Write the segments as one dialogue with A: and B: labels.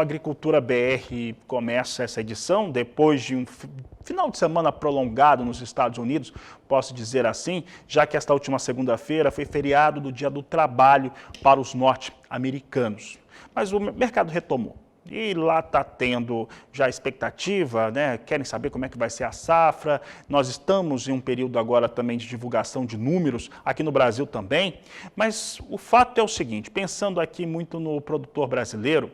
A: Agricultura BR começa essa edição depois de um final de semana prolongado nos Estados Unidos, posso dizer assim, já que esta última segunda-feira foi feriado do Dia do Trabalho para os norte-americanos. Mas o mercado retomou. E lá está tendo já expectativa, né? Querem saber como é que vai ser a safra. Nós estamos em um período agora também de divulgação de números, aqui no Brasil também. Mas o fato é o seguinte, pensando aqui muito no produtor brasileiro,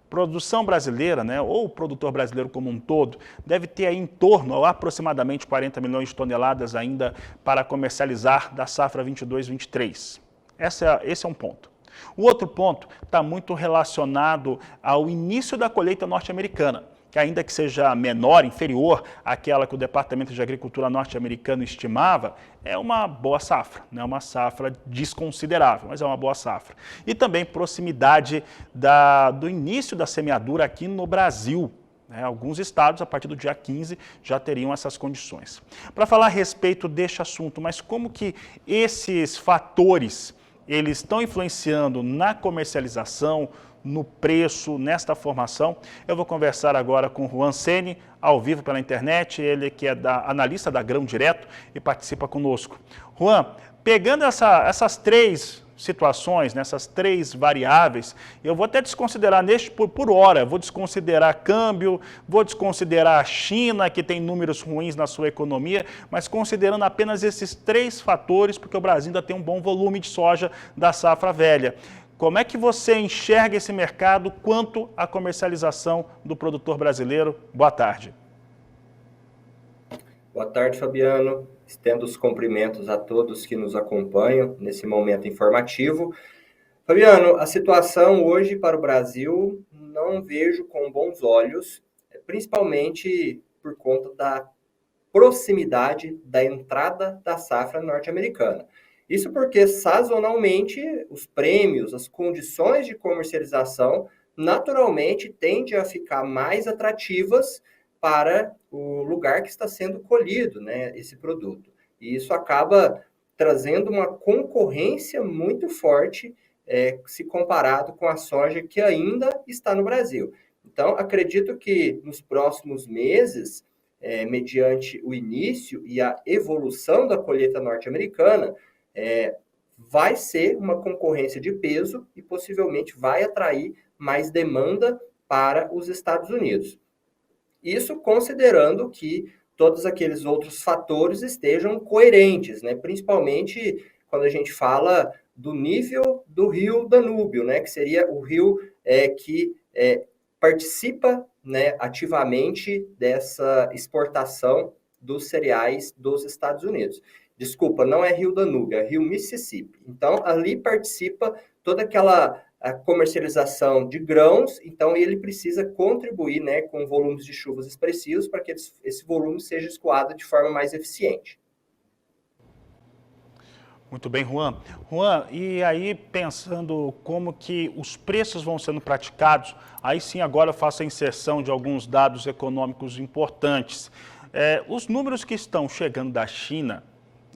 A: produção brasileira, né, ou o produtor brasileiro como um todo, deve ter aí em torno, ou aproximadamente 40 milhões de toneladas ainda para comercializar da safra 22-23. Esse é um ponto. O outro ponto está muito relacionado ao início da colheita norte-americana, que ainda que seja menor, inferior àquela que o Departamento de Agricultura norte-americano estimava, é uma boa safra, não é uma safra desconsiderável, mas é uma boa safra. E também proximidade do início da semeadura aqui no Brasil. Alguns estados, a partir do dia 15, já teriam essas condições. Para falar a respeito deste assunto, mas como que esses fatores eles estão influenciando na comercialização, no preço, nesta formação. Eu vou conversar agora com o Juan Seni, ao vivo pela internet, ele que é analista da Grão Direto e participa conosco. Juan, pegando essas três situações, nessas três variáveis, eu vou até desconsiderar por hora, vou desconsiderar câmbio, vou desconsiderar a China, que tem números ruins na sua economia, mas considerando apenas esses três fatores, porque o Brasil ainda tem um bom volume de soja da safra velha. Como é que você enxerga esse mercado quanto à comercialização do produtor brasileiro? Boa tarde.
B: Boa tarde, Fabiano. Estendo os cumprimentos a todos que nos acompanham nesse momento informativo. Fabiano, a situação hoje para o Brasil não vejo com bons olhos, principalmente por conta da proximidade da entrada da safra norte-americana. Isso porque, sazonalmente, os prêmios, as condições de comercialização, naturalmente tendem a ficar mais atrativas para o lugar que está sendo colhido, né, esse produto. E isso acaba trazendo uma concorrência muito forte se comparado com a soja que ainda está no Brasil. Então, acredito que nos próximos meses, mediante o início e a evolução da colheita norte-americana, vai ser uma concorrência de peso e possivelmente vai atrair mais demanda para os Estados Unidos. Isso considerando que todos aqueles outros fatores estejam coerentes, né? Principalmente quando a gente fala do nível do rio Danúbio, né? Que seria o rio que participa, né, ativamente dessa exportação dos cereais dos Estados Unidos. Desculpa, não é rio Danúbio, é rio Mississippi. Então, ali participa toda aquela comercialização de grãos, então ele precisa contribuir, né, com volumes de chuvas expressivos para que esse volume seja escoado de forma mais eficiente.
A: Muito bem, Juan. Juan, e aí pensando como que os preços vão sendo praticados, aí sim agora eu faço a inserção de alguns dados econômicos importantes. Os números que estão chegando da China,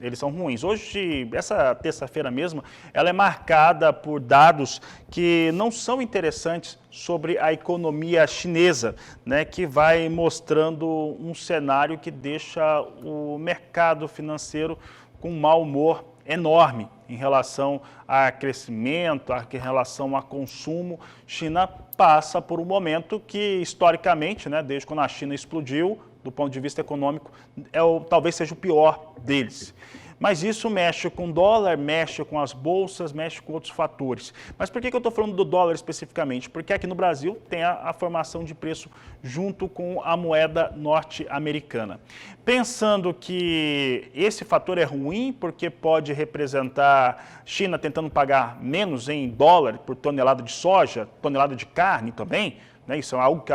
A: eles são ruins. Hoje, essa terça-feira mesmo, ela é marcada por dados que não são interessantes sobre a economia chinesa, né, que vai mostrando um cenário que deixa o mercado financeiro com mau humor enorme em relação a crescimento, em relação a consumo. China passa por um momento que, historicamente, né, desde quando a China explodiu, do ponto de vista econômico, talvez seja o pior deles. Mas isso mexe com o dólar, mexe com as bolsas, mexe com outros fatores. Mas por que eu estou falando do dólar especificamente? Porque aqui no Brasil tem a formação de preço junto com a moeda norte-americana. Pensando que esse fator é ruim porque pode representar China tentando pagar menos em dólar por tonelada de soja, tonelada de carne também, isso é algo que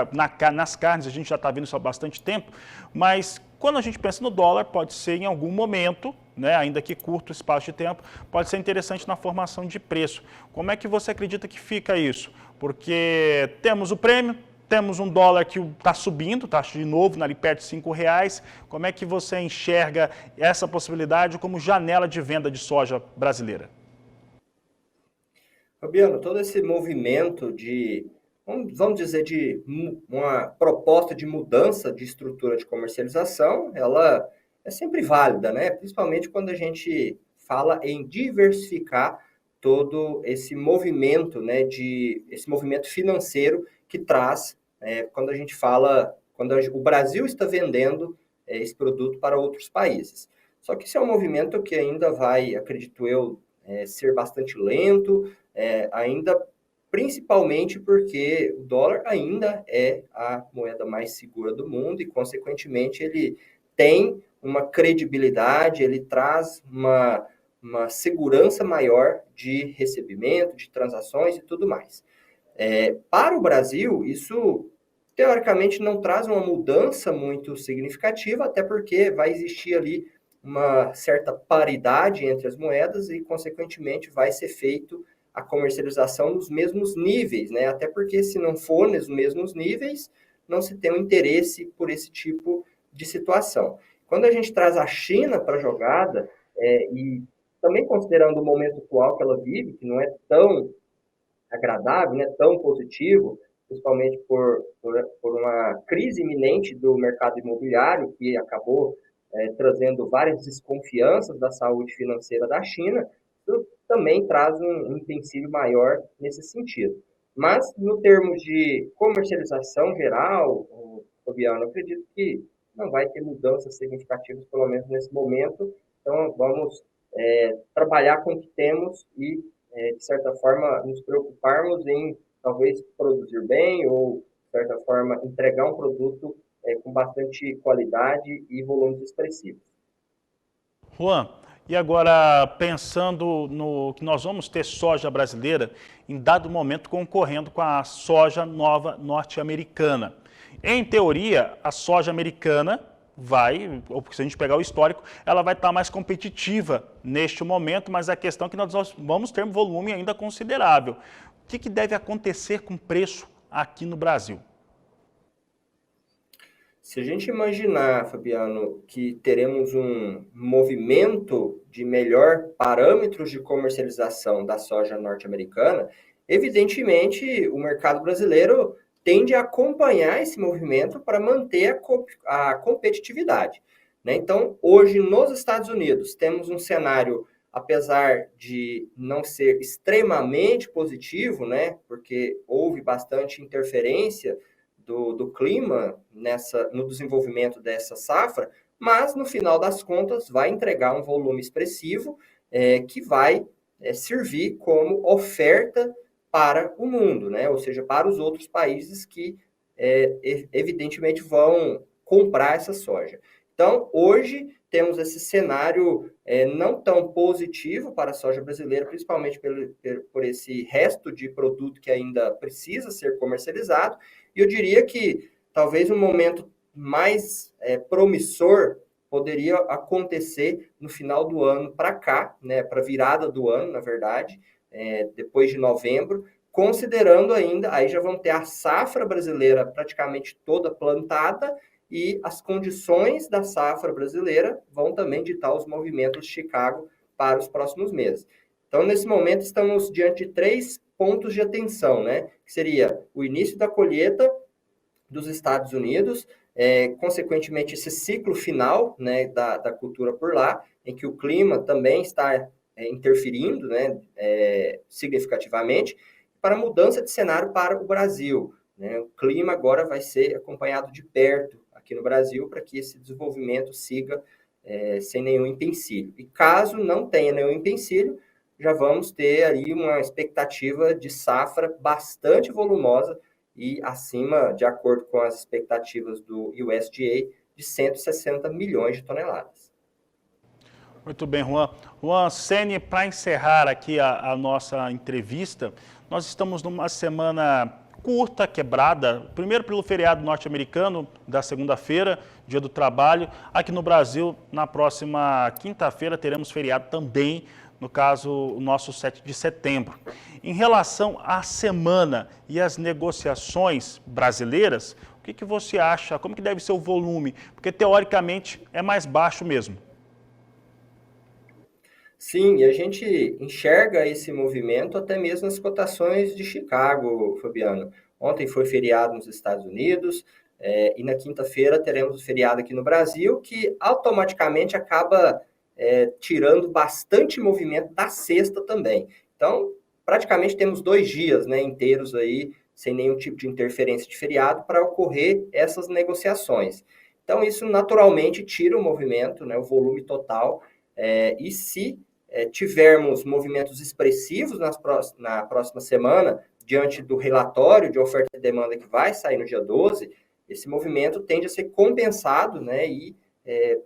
A: nas carnes a gente já está vendo isso há bastante tempo, mas quando a gente pensa no dólar, pode ser em algum momento, né, ainda que curto espaço de tempo, pode ser interessante na formação de preço. Como é que você acredita que fica isso? Porque temos o prêmio, temos um dólar que está subindo, está de novo ali perto de R$5. Como é que você enxerga essa possibilidade como janela de venda de soja brasileira?
B: Fabiano, todo esse movimento de vamos dizer, de uma proposta de mudança de estrutura de comercialização, ela é sempre válida, né? Principalmente quando a gente fala em diversificar todo esse movimento, né, esse movimento financeiro que traz, quando a gente fala, o Brasil está vendendo esse produto para outros países. Só que esse é um movimento que ainda vai, acredito eu, ser bastante lento, ainda principalmente porque o dólar ainda é a moeda mais segura do mundo e, consequentemente, ele tem uma credibilidade, ele traz uma segurança maior de recebimento, de transações e tudo mais. Para o Brasil, isso teoricamente não traz uma mudança muito significativa, até porque vai existir ali uma certa paridade entre as moedas e, consequentemente, vai ser feito a comercialização nos mesmos níveis, né? Até porque se não for nos mesmos níveis, não se tem um interesse por esse tipo de situação. Quando a gente traz a China para a jogada, e também considerando o momento atual que ela vive, que não é tão agradável, não é tão positivo, principalmente por uma crise iminente do mercado imobiliário, que acabou trazendo várias desconfianças da saúde financeira da China, isso também traz um empecilho maior nesse sentido. Mas, no termos de comercialização geral, Fabiano, acredito que não vai ter mudanças significativas, pelo menos nesse momento. Então, vamos trabalhar com o que temos e, de certa forma, nos preocuparmos em talvez produzir bem ou, de certa forma, entregar um produto com bastante qualidade e volumes expressivos.
A: Juan, e agora pensando no que nós vamos ter soja brasileira em dado momento concorrendo com a soja nova norte-americana. Em teoria, a soja americana vai, ou se a gente pegar o histórico, ela vai estar mais competitiva neste momento, mas a questão é que nós vamos ter um volume ainda considerável. O que deve acontecer com o preço aqui no Brasil?
B: Se a gente imaginar, Fabiano, que teremos um movimento de melhor parâmetros de comercialização da soja norte-americana, evidentemente o mercado brasileiro tende a acompanhar esse movimento para manter a competitividade, né? Então, hoje nos Estados Unidos temos um cenário, apesar de não ser extremamente positivo, né? Porque houve bastante interferência do clima no desenvolvimento dessa safra, mas no final das contas vai entregar um volume expressivo que vai servir como oferta para o mundo, né? Ou seja, para os outros países que evidentemente vão comprar essa soja. Então, hoje temos esse cenário não tão positivo para a soja brasileira, principalmente por esse resto de produto que ainda precisa ser comercializado. E eu diria que talvez um momento mais promissor poderia acontecer no final do ano para cá, né, para a virada do ano, na verdade, depois de novembro, considerando ainda, aí já vamos ter a safra brasileira praticamente toda plantada e as condições da safra brasileira vão também ditar os movimentos de Chicago para os próximos meses. Então, nesse momento, estamos diante de 3 pontos de atenção, né? Que seria o início da colheita dos Estados Unidos, consequentemente, esse ciclo final, né, da cultura por lá, em que o clima também está interferindo, né, significativamente, para a mudança de cenário para o Brasil, né? O clima agora vai ser acompanhado de perto aqui no Brasil para que esse desenvolvimento siga sem nenhum empecilho. E caso não tenha nenhum empecilho, já vamos ter aí uma expectativa de safra bastante volumosa e acima, de acordo com as expectativas do USDA, de 160 milhões de toneladas.
A: Muito bem, Juan. Juan Sene, para encerrar aqui a nossa entrevista, nós estamos numa semana curta, quebrada, primeiro pelo feriado norte-americano da segunda-feira, Dia do Trabalho. Aqui no Brasil, na próxima quinta-feira, teremos feriado também, no caso, o nosso 7 de setembro. Em relação à semana e às negociações brasileiras, o que você acha? Como que deve ser o volume? Porque, teoricamente, é mais baixo mesmo.
B: Sim, e a gente enxerga esse movimento até mesmo nas cotações de Chicago, Fabiano, Ontem foi feriado nos Estados Unidos, e na quinta-feira teremos o feriado aqui no Brasil, que automaticamente acaba tirando bastante movimento da sexta também. Então, praticamente temos 2 dias, né, inteiros aí, sem nenhum tipo de interferência de feriado, para ocorrer essas negociações. Então, isso naturalmente tira o movimento, né, o volume total, e se tivermos movimentos expressivos na próxima semana, diante do relatório de oferta e demanda que vai sair no dia 12, esse movimento tende a ser compensado, né, e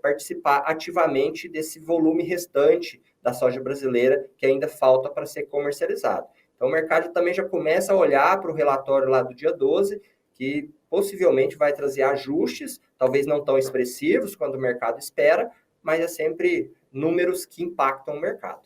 B: participar ativamente desse volume restante da soja brasileira que ainda falta para ser comercializado. Então, o mercado também já começa a olhar para o relatório lá do dia 12, que possivelmente vai trazer ajustes, talvez não tão expressivos quanto o mercado espera, mas é sempre números que impactam o mercado.